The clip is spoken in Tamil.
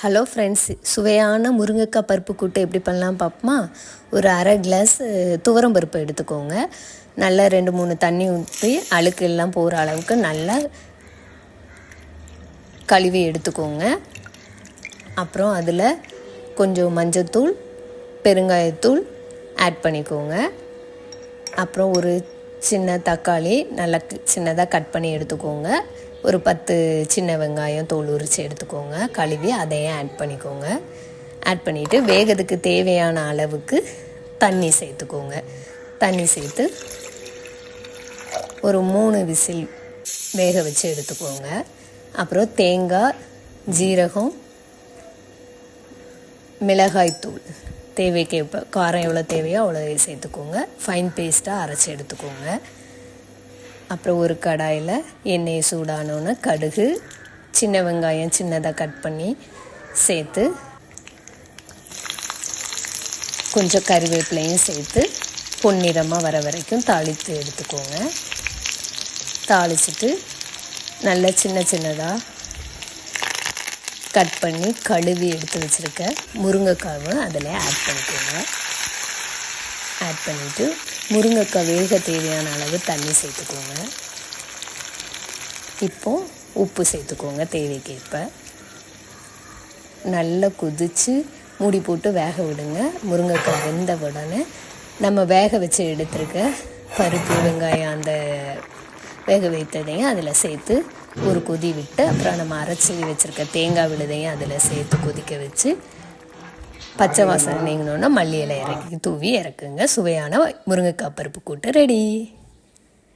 ஹலோ ஃப்ரெண்ட்ஸ், சுவையான முருங்கைக்காய் பருப்பு கூட்டு எப்படி பண்ணலாம் பார்ப்போமா? ஒரு அரை கிளாஸ் துவரம் பருப்பு எடுத்துக்கோங்க. நல்லா 2-3 தண்ணி ஊற்றி அழுக்கு எல்லாம் போகிற அளவுக்கு நல்லா கழுவி எடுத்துக்கோங்க. அப்புறம் அதில் கொஞ்சம் மஞ்சத்தூள், பெருங்காயத்தூள் ஆட் பண்ணிக்கோங்க. அப்புறம் ஒரு சின்ன தக்காளி நல்லா சின்னதாக கட் பண்ணி எடுத்துக்கோங்க. ஒரு 10 சின்ன வெங்காயம் தோல் உரித்து எடுத்துக்கோங்க. கழுவி அதையும் ஆட் பண்ணிக்கோங்க. ஆட் பண்ணிவிட்டு வேகத்துக்கு தேவையான அளவுக்கு தண்ணி சேர்த்துக்கோங்க. தண்ணி சேர்த்து ஒரு 3 விசில் வேக வச்சு எடுத்துக்கோங்க. அப்புறம் தேங்காய், ஜீரகம், மிளகாய்த்தூள் தேவைக்கேற்ப காரம் எவ்வளோ தேவையோ அவ்வளோ சேர்த்துக்கோங்க. ஃபைன் பேஸ்ட்டாக அரைச்சி எடுத்துக்கோங்க. அப்புறம் ஒரு கடாயில் எண்ணெயை சூடானோன்னு கடுகு, சின்ன வெங்காயம் சின்னதாக கட் பண்ணி சேர்த்து கொஞ்சம் கறிவேப்பிலையும் சேர்த்து பொன்னிறமாக வர வரைக்கும் தாளித்து எடுத்துக்கோங்க. தாளிச்சிட்டு நல்லா சின்னதாக கட் பண்ணி கழுவி எடுத்து வச்சுருக்க முருங்கைக்காவை அதில் ஆட் பண்ணிக்கோங்க. ஆட் பண்ணிவிட்டு முருங்கைக்காய் வேக தேவையான அளவு தண்ணி சேர்த்துக்கோங்க. இப்போது உப்பு சேர்த்துக்கோங்க தேவைக்கேற்ப. நல்லா கொதித்து மூடி போட்டு வேக விடுங்க. முருங்கைக்காய் வெந்த உடனே நம்ம வேக வச்சு எடுத்துருக்க பருப்பு, வெங்காயம் அந்த வேக வைத்ததையும் அதில் சேர்த்து ஒரு கொதி விட்டு, அப்புறம் நம்ம அரைச்சி வச்சுருக்க தேங்காய் விழுதையும் அதில் சேர்த்து கொதிக்க வச்சு பச்சை வாசனை நீங்கினோன்னா மல்லி இலை தூவி இறக்குங்க. சுவையான முருங்கைக்காய் பருப்பு கூட்டு ரெடி.